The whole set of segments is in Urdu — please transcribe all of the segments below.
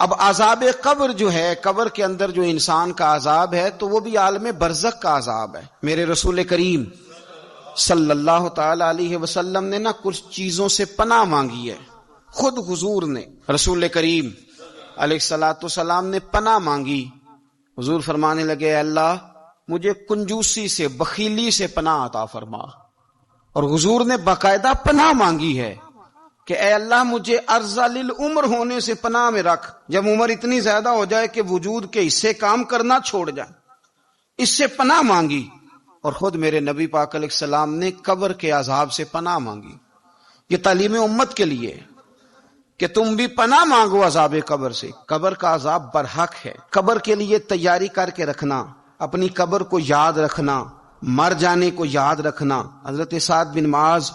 اب عذاب قبر جو ہے، قبر کے اندر جو انسان کا عذاب ہے، تو وہ بھی عالم برزخ کا عذاب ہے۔ میرے رسول کریم صلی اللہ تعالی علیہ وسلم نے کچھ چیزوں سے پناہ مانگی ہے۔ خود حضور نے، رسول کریم علیہ الصلوۃ والسلام نے پناہ مانگی۔ حضور فرمانے لگے، اے اللہ مجھے کنجوسی سے، بخیلی سے پناہ عطا فرما۔ اور حضور نے باقاعدہ پناہ مانگی ہے کہ اے اللہ مجھے ارذل العمر ہونے سے پناہ میں رکھ، جب عمر اتنی زیادہ ہو جائے کہ وجود کے حصے کام کرنا چھوڑ جائیں، اس سے پناہ مانگی۔ اور خود میرے نبی پاک علیہ السلام نے قبر کے عذاب سے پناہ مانگی۔ یہ تعلیم امت کے لیے کہ تم بھی پناہ مانگو عذاب قبر سے۔ قبر کا عذاب برحق ہے۔ قبر کے لیے تیاری کر کے رکھنا، اپنی قبر کو یاد رکھنا، مر جانے کو یاد رکھنا۔ حضرت سعد بن معاذ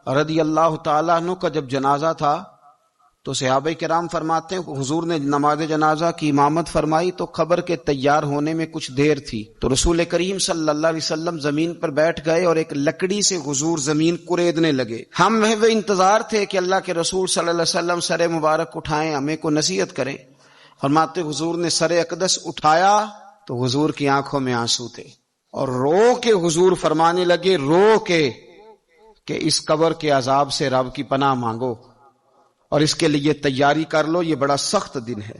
رضی اللہ تعالیٰ عنہ کا جب جنازہ تھا تو صحابہ کرام فرماتے ہیں حضور نے نماز جنازہ کی امامت فرمائی تو قبر کے تیار ہونے میں کچھ دیر تھی، تو رسول کریم صلی اللہ علیہ وسلم زمین پر بیٹھ گئے اور ایک لکڑی سے حضور زمین کریدنے لگے۔ ہم وہ انتظار تھے کہ اللہ کے رسول صلی اللہ علیہ وسلم سر مبارک اٹھائیں، ہمیں کو نصیحت کریں۔ فرماتے حضور نے سر اقدس اٹھایا تو حضور کی آنکھوں میں آنسو تھے، اور رو کے حضور فرمانے لگے، رو کے کہ اس قبر کے عذاب سے رب کی پناہ مانگو اور اس کے لیے تیاری کر لو، یہ بڑا سخت دن ہے۔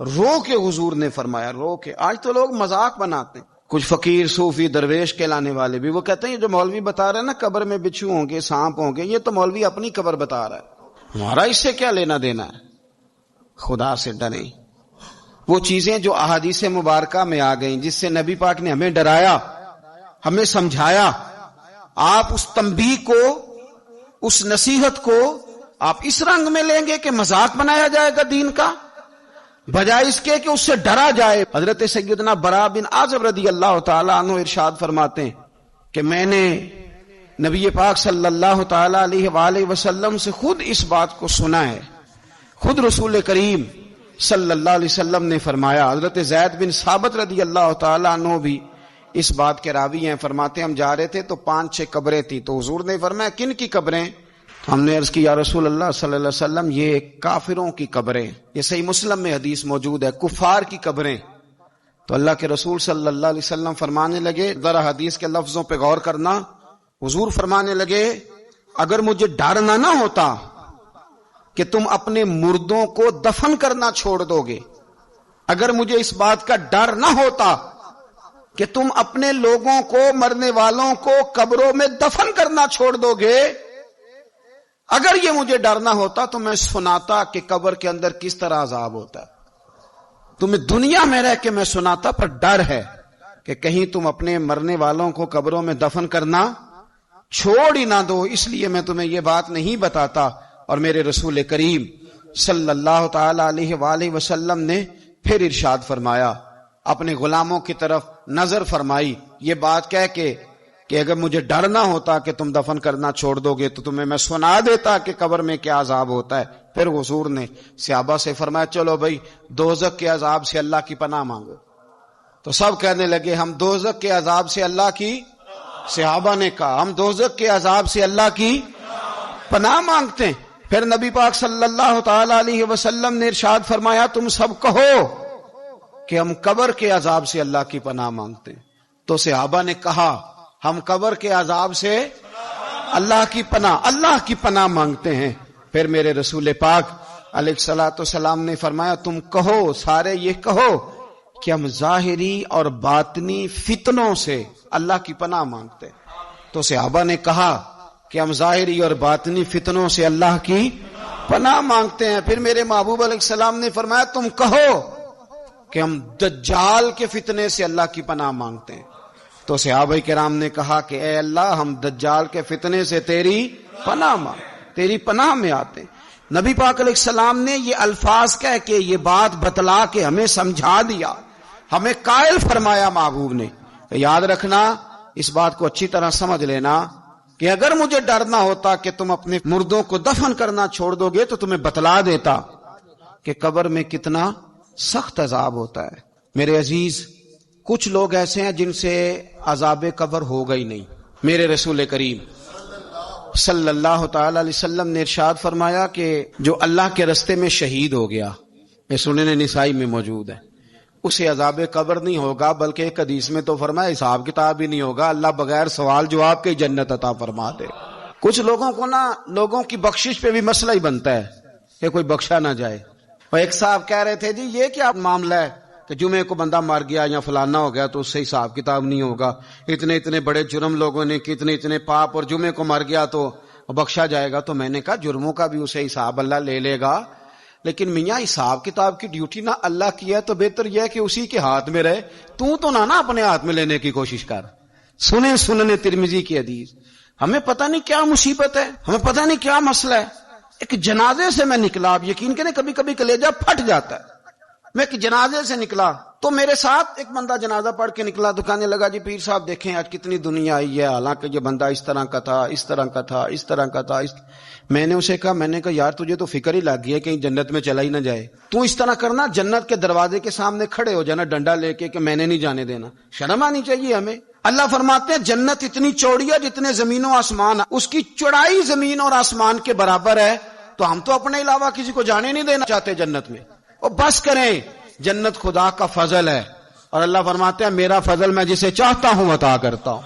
رو کے حضور نے فرمایا، رو کے۔ آج تو لوگ مذاق بناتے ہیں، کچھ فقیر صوفی درویش کہلانے والے بھی، وہ کہتے ہیں جو مولوی بتا رہے ہیں نا قبر میں بچھو ہوں گے، سانپ ہوں گے، یہ تو مولوی اپنی قبر بتا رہا ہے، ہمارا اس سے کیا لینا دینا ہے۔ خدا سے ڈریں۔ وہ چیزیں جو احادیث مبارکہ میں آ گئیں، جس سے نبی پاک نے ہمیں ڈرایا، ہمیں سمجھایا، آپ اس تنبیہ کو، اس نصیحت کو آپ اس رنگ میں لیں گے کہ مذاق بنایا جائے گا دین کا، بجائے اس کے کہ اس سے ڈرا جائے۔ حضرت سیدنا برا بن عازب رضی اللہ تعالی عنہ ارشاد فرماتے ہیں کہ میں نے نبی پاک صلی اللہ تعالی علیہ وآلہ وسلم سے خود اس بات کو سنا ہے۔ خود رسول کریم صلی اللہ علیہ وسلم نے فرمایا۔ حضرت زید بن ثابت رضی اللہ تعالی عنہ بھی اس بات کے راوی ہیں، فرماتے ہم جا رہے تھے تو 5-6 قبریں تھی، تو حضور نے فرمایا کن کی قبریں؟ ہم نے عرض کی یا رسول اللہ صلی اللہ علیہ وسلم یہ کافروں کی قبریں، یہ صحیح مسلم میں حدیث موجود ہے، کفار کی قبریں۔ تو اللہ کے رسول صلی اللہ علیہ وسلم فرمانے لگے، ذرا حدیث کے لفظوں پہ غور کرنا، حضور فرمانے لگے اگر مجھے ڈر نہ ہوتا کہ تم اپنے مردوں کو دفن کرنا چھوڑ دو گے، اگر مجھے اس بات کا ڈر نہ ہوتا کہ تم اپنے لوگوں کو، مرنے والوں کو قبروں میں دفن کرنا چھوڑ دو گے، اگر یہ مجھے ڈر نہ ہوتا تو میں سناتا کہ قبر کے اندر کس طرح عذاب ہوتا ہے۔ تمہیں دنیا میں رہ کے میں سناتا، پر ڈر ہے کہ کہیں تم اپنے مرنے والوں کو قبروں میں دفن کرنا چھوڑ ہی نہ دو، اس لیے میں تمہیں یہ بات نہیں بتاتا۔ اور میرے رسول کریم صلی اللہ تعالی علیہ وآلہ وسلم نے پھر ارشاد فرمایا، اپنے غلاموں کی طرف نظر فرمائی، یہ بات کہہ کے کہ اگر مجھے ڈر نہ ہوتا کہ تم دفن کرنا چھوڑ دو گے تو تمہیں میں سنا دیتا کہ قبر میں کیا عذاب ہوتا ہے۔ پھر حضور نے صحابہ سے فرمایا چلو بھائی دوزخ کے عذاب سے اللہ کی پناہ مانگو۔ تو سب کہنے لگے ہم دوزخ کے عذاب سے اللہ کی، صحابہ نے کہا ہم دوزخ کے عذاب سے اللہ کی پناہ مانگتے ہیں۔ پھر نبی پاک صلی اللہ تعالی علیہ وسلم نے ارشاد فرمایا تم سب کہو کہ ہم قبر کے عذاب سے اللہ کی پناہ مانگتے ہیں۔ تو صحابہ نے کہا ہم قبر کے عذاب سے اللہ کی پناہ مانگتے ہیں۔ پھر میرے رسول پاک علیہ الصلوۃ والسلام نے فرمایا تم کہو، سارے یہ کہو کہ ہم ظاہری اور باطنی فتنوں سے اللہ کی پناہ مانگتے ہیں۔ تو صحابہ نے کہا کہ ہم ظاہری اور باطنی فتنوں سے اللہ کی پناہ مانگتے ہیں۔ پھر میرے محبوب علیہ السلام نے فرمایا تم کہو کہ ہم دجال کے فتنے سے اللہ کی پناہ مانگتے ہیں۔ تو صحابہ کرام نے کہا کہ اے اللہ ہم دجال کے فتنے سے تیری پناہ تیری پناہ میں آتے ہیں۔ نبی پاک علیہ السلام نے یہ الفاظ کہہ کے یہ بات بتلا کے ہمیں سمجھا دیا، ہمیں قائل فرمایا محبوب نے۔ تو یاد رکھنا، اس بات کو اچھی طرح سمجھ لینا کہ اگر مجھے ڈر نہ ہوتا کہ تم اپنے مردوں کو دفن کرنا چھوڑ دو گے تو تمہیں بتلا دیتا کہ قبر میں کتنا سخت عذاب ہوتا ہے۔ میرے عزیز، کچھ لوگ ایسے ہیں جن سے عذاب قبر ہوگا ہی نہیں۔ میرے رسول کریم صلی اللہ تعالی علیہ وسلم نے ارشاد فرمایا کہ جو اللہ کے رستے میں شہید ہو گیا، یہ سنن نسائی میں موجود ہے. اسے عذاب قبر نہیں ہوگا، بلکہ ایک حدیث میں تو فرمایا حساب کتاب ہی نہیں ہوگا، اللہ بغیر سوال جواب کے جنت عطا فرما دے. کچھ لوگوں کو لوگوں کی بخشش پہ بھی مسئلہ ہی بنتا ہے کہ کوئی بخشا نہ جائے. اور ایک صاحب کہہ رہے تھے جی یہ کیا معاملہ ہے کہ جمعے کو بندہ مر گیا یا فلانا ہو گیا تو اس سے حساب کتاب نہیں ہوگا، اتنے بڑے جرم لوگوں نے اتنے پاپ، اور جمعے کو مر گیا تو بخشا جائے گا. تو میں نے کہا جرموں کا بھی اسے حساب اللہ لے لے گا، لیکن میاں حساب کتاب کی ڈیوٹی نہ اللہ کی ہے تو بہتر یہ ہے کہ اسی کے ہاتھ میں رہے، تو نہ اپنے ہاتھ میں لینے کی کوشش کر. سنن ترمذی کی حدیث. ہمیں پتہ نہیں کیا مصیبت ہے، ہمیں پتہ نہیں کیا مسئلہ ہے. ایک جنازے سے میں نکلا، آپ یقین کریں کبھی کبھی کلیجہ پھٹ جاتا ہے. میں ایک جنازے سے نکلا تو میرے ساتھ ایک بندہ جنازہ پڑھ کے نکلا تو کہنے لگا جی پیر صاحب دیکھیں آج کتنی دنیا آئی ہے، حالانکہ یہ بندہ اس طرح کا تھا، اس طرح کا تھا، اس طرح کا تھا. میں نے اسے کہا یار تجھے تو فکر ہی لگ گئی ہے کہیں جنت میں چلا ہی نہ جائے. تو اس طرح کرنا، جنت کے دروازے کے سامنے کھڑے ہو جانا ڈنڈا لے کے کہ میں نے نہیں جانے دینا. شرم آنی چاہیے ہمیں. اللہ فرماتے ہیں جنت اتنی چوڑی ہے جتنے زمین و آسمان، اس کی چوڑائی زمین اور آسمان کے برابر ہے. تو ہم تو اپنے علاوہ کسی کو جانے نہیں دینا چاہتے جنت میں. اور بس کریں، جنت خدا کا فضل ہے، اور اللہ فرماتے ہیں میرا فضل میں جسے چاہتا ہوں عطا کرتا ہوں.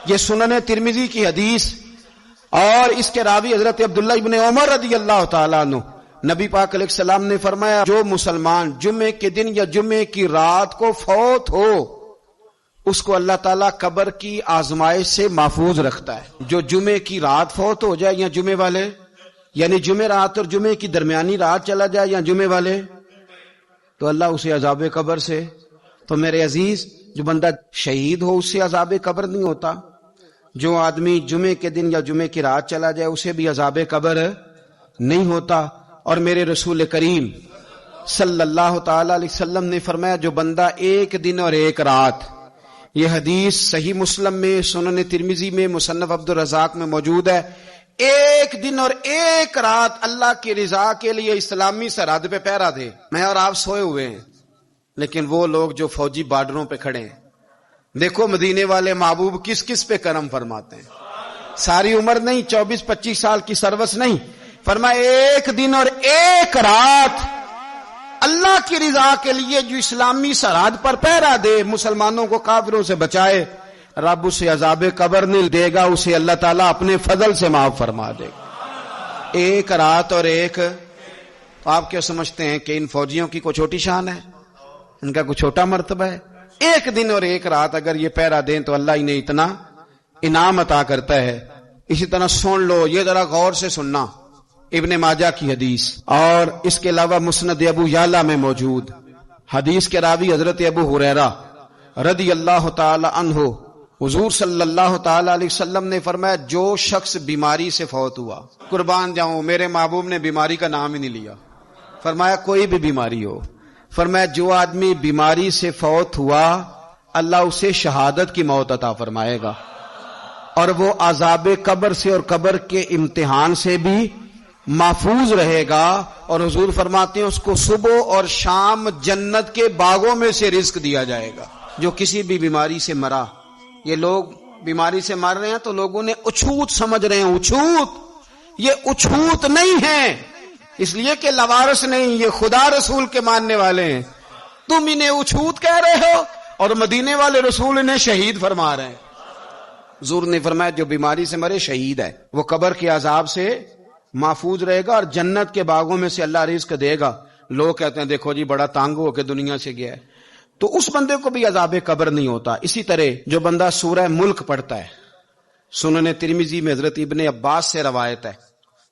یہ سنن ترمذی کی حدیث، اور اس کے راوی حضرت عبداللہ ابن عمر رضی اللہ تعالیٰ عنہ. نبی پاک علیہ السلام نے فرمایا جو مسلمان جمعے کے دن یا جمعے کی رات کو فوت ہو اس کو اللہ تعالیٰ قبر کی آزمائش سے محفوظ رکھتا ہے. جو جمعے کی رات فوت ہو جائے یا جمعے والے، یعنی جمعے رات اور جمعے کی درمیانی رات چلا جائے یا جمعے والے، تو اللہ اسے عذاب قبر سے. تو میرے عزیز جو بندہ شہید ہو اس سے عذاب قبر نہیں ہوتا، جو آدمی جمعے کے دن یا جمعے کی رات چلا جائے اسے بھی عذاب قبر نہیں ہوتا. اور میرے رسول کریم صلی اللہ تعالی علیہ وسلم نے فرمایا جو بندہ ایک دن اور ایک رات، یہ حدیث صحیح مسلم میں، سنن ترمذی میں، مصنف عبد الرزاق میں موجود ہے، ایک دن اور ایک رات اللہ کی رضا کے لیے اسلامی سرحد پہ پہرا دے. میں اور آپ سوئے ہوئے ہیں، لیکن وہ لوگ جو فوجی بارڈروں پہ کھڑے ہیں، دیکھو مدینے والے محبوب کس کس پہ کرم فرماتے ہیں. ساری عمر نہیں، 24-25 سال کی سروس نہیں، فرمایا ایک دن اور ایک رات اللہ کی رضا کے لیے جو اسلامی سرحد پر پہرا دے، مسلمانوں کو کافروں سے بچائے، رب اسے عذاب قبر نہیں دے گا، اسے اللہ تعالیٰ اپنے فضل سے معاف فرما دے گا. ایک رات اور ایک. آپ کیا سمجھتے ہیں کہ ان فوجیوں کی کوئی چھوٹی شان ہے؟ ان کا کوئی چھوٹا مرتبہ ہے؟ ایک دن اور ایک رات اگر یہ پہرا دیں تو اللہ انہیں اتنا انعام عطا کرتا ہے. اسی طرح سن لو، یہ ذرا غور سے سننا، ابن ماجہ کی حدیث، اور اس کے علاوہ مسند ابو یعلا میں موجود حدیث کے راوی حضرت ابو ہریرہ رضی اللہ تعالی عنہ، حضور صلی اللہ تعالی علیہ وسلم نے فرمایا جو شخص بیماری سے فوت ہوا، قربان جاؤں میرے محبوب نے بیماری کا نام ہی نہیں لیا، فرمایا کوئی بھی بیماری ہو، فرمایا جو آدمی بیماری سے فوت ہوا اللہ اسے شہادت کی موت عطا فرمائے گا، اور وہ عذاب قبر سے اور قبر کے امتحان سے بھی محفوظ رہے گا. اور حضور فرماتے ہیں اس کو صبح اور شام جنت کے باغوں میں سے رزق دیا جائے گا. جو کسی بھی بیماری سے مرا، یہ لوگ بیماری سے مر رہے ہیں تو لوگوں نے اچھوت سمجھ رہے ہیں، اچھوت، یہ اچھوت نہیں ہے، اس لیے کہ لوارث نہیں، یہ خدا رسول کے ماننے والے ہیں. تم انہیں اچھوت کہہ رہے ہو اور مدینے والے رسول انہیں شہید فرما رہے ہیں. حضور نے فرمایا جو بیماری سے مرے شہید ہے، وہ قبر کے عذاب سے محفوظ رہے گا اور جنت کے باغوں میں سے اللہ رزق دے گا. لوگ کہتے ہیں دیکھو جی بڑا تانگ ہو کے دنیا سے گیا ہے، تو اس بندے کو بھی عذاب قبر نہیں ہوتا. اسی طرح جو بندہ سورہ ملک پڑھتا ہے، سنن ترمذی میں حضرت ابن عباس سے روایت ہے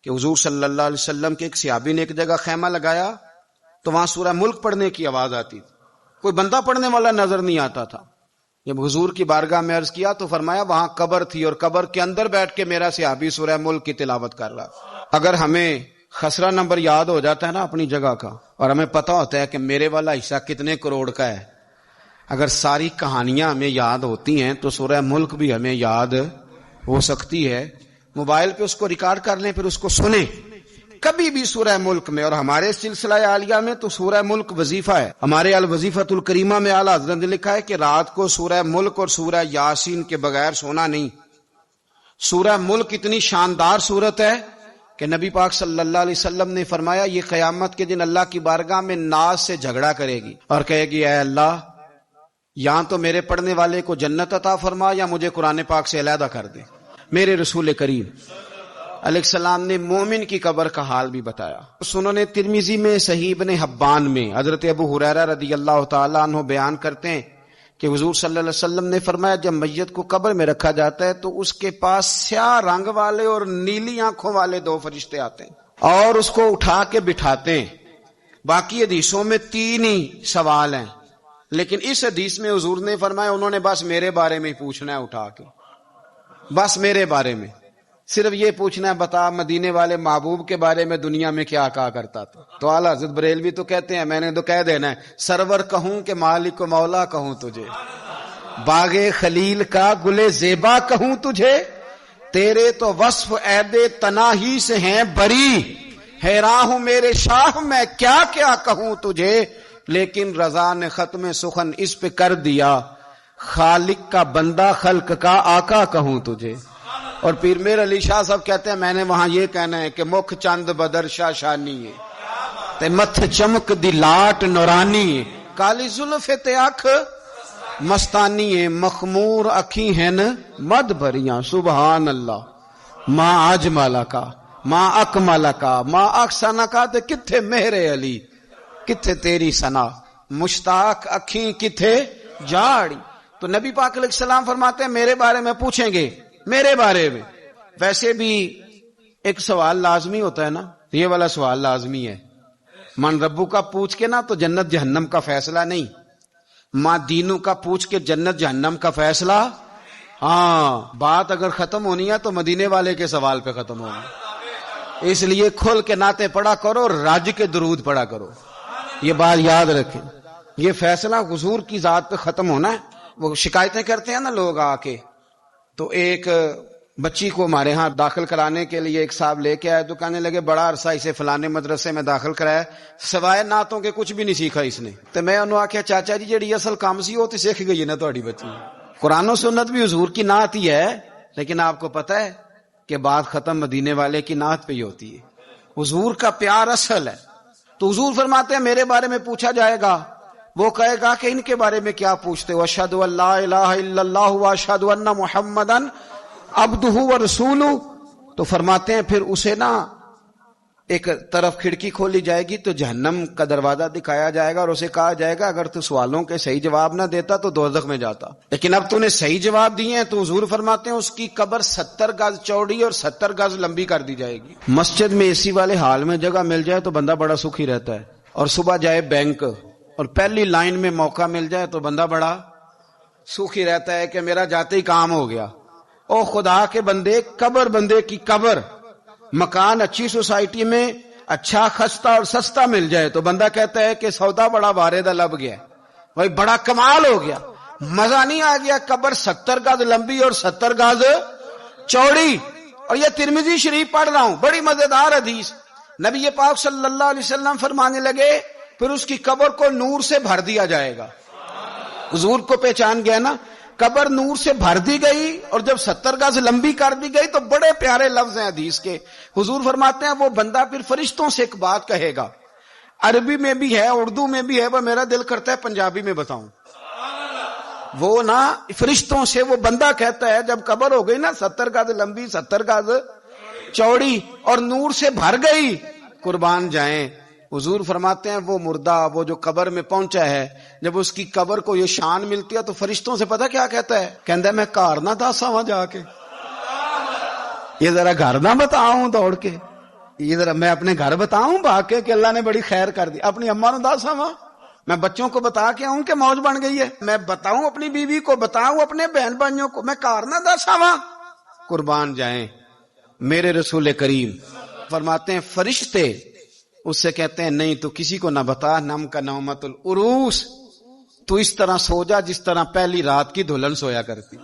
کہ حضور صلی اللہ علیہ وسلم کے ایک صحابی نے ایک جگہ خیمہ لگایا تو وہاں سورہ ملک پڑھنے کی آواز آتی تھی، کوئی بندہ پڑھنے والا نظر نہیں آتا تھا. جب حضور کی بارگاہ میں عرض کیا تو فرمایا وہاں قبر تھی اور قبر کے اندر بیٹھ کے میرا صحابی سورہ ملک کی تلاوت کر رہا. اگر ہمیں خسرہ نمبر یاد ہو جاتا ہے نا اپنی جگہ کا، اور ہمیں پتا ہوتا ہے کہ میرے والا حصہ کتنے کروڑ کا ہے، اگر ساری کہانیاں ہمیں یاد ہوتی ہیں تو سورہ ملک بھی ہمیں یاد ہو سکتی ہے. موبائل پہ اس کو ریکارڈ کر لیں، پھر اس کو سنیں کبھی بھی سورہ ملک میں. اور ہمارے سلسلہ عالیہ میں تو سورہ ملک وظیفہ ہے. ہمارے الوظیفۃ الکریمہ میں اعلیٰ حضرت نے لکھا ہے کہ رات کو سورہ ملک اور سورہ یاسین کے بغیر سونا نہیں. سورہ ملک اتنی شاندار سورت ہے کہ نبی پاک صلی اللہ علیہ وسلم نے فرمایا یہ قیامت کے دن اللہ کی بارگاہ میں ناز سے جھگڑا کرے گی اور کہے گی اے اللہ یا تو میرے پڑھنے والے کو جنت عطا فرما یا مجھے قرآن پاک سے علیحدہ کر دے۔ میرے رسول کریم علیہ السلام نے مومن کی قبر کا حال بھی بتایا۔ سنن ترمذی میں صحیح ابن حبان میں حضرت ابو ہریرہ رضی اللہ تعالی عنہ بیان کرتے ہیں کہ حضور صلی اللہ علیہ وسلم نے فرمایا جب میت کو قبر میں رکھا جاتا ہے تو اس کے پاس سیاہ رنگ والے اور نیلی آنکھوں والے دو فرشتے آتے ہیں اور اس کو اٹھا کے بٹھاتے ہیں۔ باقی حدیثوں میں 3 ہی سوال ہیں، لیکن اس حدیث میں حضور نے فرمایا انہوں نے بس میرے بارے میں پوچھنا ہے، اٹھا کے بس میرے بارے میں صرف یہ پوچھنا ہے بتا مدینے والے محبوب کے بارے میں دنیا میں کیا کہا کرتا تھا۔ تو اعلیٰ حضرت بریلوی تو کہتے ہیں میں نے تو کہہ دینا ہے سرور کہوں کہ مالک و مولا کہوں تجھے، باغ خلیل کا گل زیبا کہوں تجھے، تیرے تو وصف عید تناہی سے ہیں بری، حیران ہوں میرے شاہ میں کیا کیا کہوں تجھے، لیکن رضا نے ختم سخن اس پہ کر دیا، خالق کا بندہ خلق کا آقا کہوں تجھے۔ اور پیر میر علی شاہ صاحب کہتے ہیں میں نے وہاں یہ کہنا ہے کہ مکھ چند بدر شاہ شانی ہے تے متھ چمک دی لاٹ نورانی ہے، کالی زلف تے اکھ مستانی ہے، مخمور اکھی ہیں مد بھریاں، سبحان اللہ ماں اجمل کا ماں اکمل کا ماں احسن کا، تے کتھے مہر علی کتھے تیری ثنا، مشتاق اکھیں کتھے جاڑی۔ تو نبی پاک علیہ السلام فرماتے ہیں میرے بارے میں پوچھیں گے، میرے بارے میں۔ ویسے بھی ایک سوال لازمی ہوتا ہے نا، یہ والا سوال لازمی ہے، من ربو کا پوچھ کے نا تو جنت جہنم کا فیصلہ نہیں، ماں دینوں کا پوچھ کے جنت جہنم کا فیصلہ۔ ہاں بات اگر ختم ہونی ہے تو مدینے والے کے سوال پہ ختم ہونی، اس لیے کھل کے نعتیں پڑھا کرو، راج کے درود پڑھا کرو، یہ بات یاد رکھیں۔ یہ فیصلہ حضور کی ذات پہ ختم ہونا ہے۔ وہ شکایتیں کرتے ہیں نا لوگ آ کے، تو ایک بچی کو ہمارے ہاں داخل کرانے کے لیے ایک صاحب لے کے آئے تو کہنے لگے بڑا عرصہ اسے فلانے مدرسے میں داخل کرایا، سوائے نعتوں کے کچھ بھی نہیں سیکھا اس نے۔ تو میں انہوں آخیا چاچا جی جڑی اصل کام سی وہ تو سیکھ گئی نا تہاڈی بچی، قرآن و سنت بھی حضور کی نعت ہی ہے، لیکن آپ کو پتہ ہے کہ بات ختم مدینے والے کی نعت پہ ہی ہوتی ہے، حضور کا پیار اصل ہے۔ تو حضور فرماتے ہیں میرے بارے میں پوچھا جائے گا، وہ کہے گا کہ ان کے بارے میں کیا پوچھتے ہو، اشہد ان لا الہ الا اللہ واشہد ان محمدن عبدہ ورسولہ۔ تو فرماتے ہیں پھر اسے نا ایک طرف کھڑکی کھولی جائے گی تو جہنم کا دروازہ دکھایا جائے گا اور اسے کہا جائے گا اگر تو سوالوں کے صحیح جواب نہ دیتا تو دوزخ میں جاتا، لیکن اب تو نے صحیح جواب دیے ہیں۔ تو حضور فرماتے ہیں اس کی قبر 70 گز چوڑی اور 70 گز لمبی کر دی جائے گی۔ مسجد میں اے سی والے حال میں جگہ مل جائے تو بندہ بڑا سکھی رہتا ہے، اور صبح جائے بینک اور پہلی لائن میں موقع مل جائے تو بندہ بڑا سکھی رہتا ہے کہ میرا جاتے ہی کام ہو گیا۔ او خدا کے بندے، قبر بندے کی قبر، مکان اچھی سوسائٹی میں اچھا خستہ اور سستا مل جائے تو بندہ کہتا ہے کہ سودا بڑا واردہ لب گیا، بھائی بڑا کمال ہو گیا، مزہ نہیں آ گیا۔ قبر 70 گز لمبی اور 70 گز چوڑی، اور یہ ترمذی شریف پڑھ رہا ہوں، بڑی مزیدار حدیث۔ نبی پاک صلی اللہ علیہ وسلم فرمانے لگے پھر اس کی قبر کو نور سے بھر دیا جائے گا۔ حضور کو پہچان گیا نا، قبر نور سے بھر دی گئی اور جب 70 گز لمبی کر دی گئی تو بڑے پیارے لفظ ہیں حدیث کے۔ حضور فرماتے ہیں وہ بندہ پھر فرشتوں سے ایک بات کہے گا، عربی میں بھی ہے اردو میں بھی ہے، وہ میرا دل کرتا ہے پنجابی میں بتاؤں۔ وہ نا فرشتوں سے وہ بندہ کہتا ہے جب قبر ہو گئی نا 70 گز لمبی 70 گز چوڑی اور نور سے بھر گئی، قربان جائیں، حضور فرماتے ہیں وہ مردہ وہ جو قبر میں پہنچا ہے جب اس کی قبر کو یہ شان ملتی ہے تو فرشتوں سے پتہ کیا کہتا ہے، کہتا ہے میں گھر نہ دسا وہاں جا کے، یہ ذرا گھر نہ بتاؤں دوڑ کے، یہ ذرا میں اپنے گھر بتاؤں بھاگ کے کہ اللہ نے بڑی خیر کر دی، اپنی اماں نہ دسا وہاں، میں بچوں کو بتا کے آؤں کہ موج بن گئی ہے، میں بتاؤں اپنی بیوی کو، بتاؤں اپنے بہن بھائیوں کو، میں گھر نہ دسا وہاں۔ قربان جائیں میرے رسول کریم فرماتے ہیں فرشتے اس سے کہتے ہیں نہیں تو کسی کو نہ بتا، نم کا نومت العروس، تو اس طرح سو جا جس طرح پہلی رات کی دلہن سویا کرتی،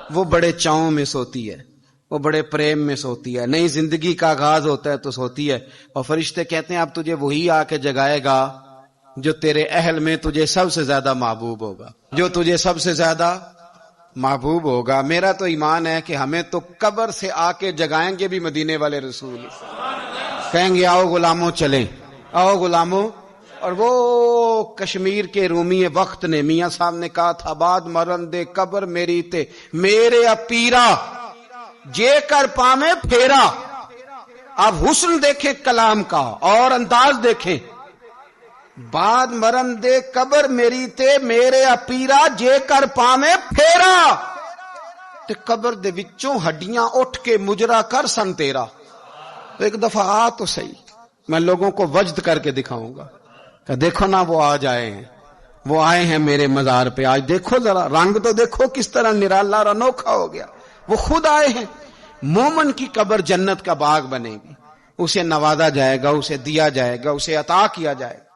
وہ بڑے چاؤں میں سوتی ہے، وہ بڑے پریم میں سوتی ہے، نئی زندگی کا آغاز ہوتا ہے تو سوتی ہے، اور فرشتے کہتے ہیں اب تجھے وہی آ کے جگائے گا جو تیرے اہل میں تجھے سب سے زیادہ محبوب ہوگا، جو تجھے سب سے زیادہ محبوب ہوگا. میرا تو ایمان ہے کہ ہمیں تو قبر سے آ کے جگائیں گے بھی مدینے والے رسول. کہیں گے آؤ غلاموں چلیں، آؤ غلاموں. اور وہ کشمیر کے رومی وقت نے میاں صاحب نے کہا تھا بعد مرن دے قبر میری تے میرے اپیرا جے کر پامے پھیرا. آپ حسن دیکھیں کلام کا اور انداز دیکھیں. بعد مرن دے قبر میری تے میرے اپیرا جے کر پامے پھیرا. تے قبر دے وچوں ہڈیاں اٹھ کے مجرا کر سن تیرا. ایک دفعہ آ تو صحیح، میں لوگوں کو وجد کر کے دکھاؤں گا کہ دیکھو نا وہ آج آئے ہیں، وہ آئے ہیں میرے مزار پہ. آج دیکھو ذرا رنگ تو دیکھو کس طرح نرالا اور انوکھا ہو گیا. وہ خود آئے ہیں. مومن کی قبر جنت کا باغ بنے گی، اسے نوازا جائے گا، اسے دیا جائے گا، اسے عطا کیا جائے گا.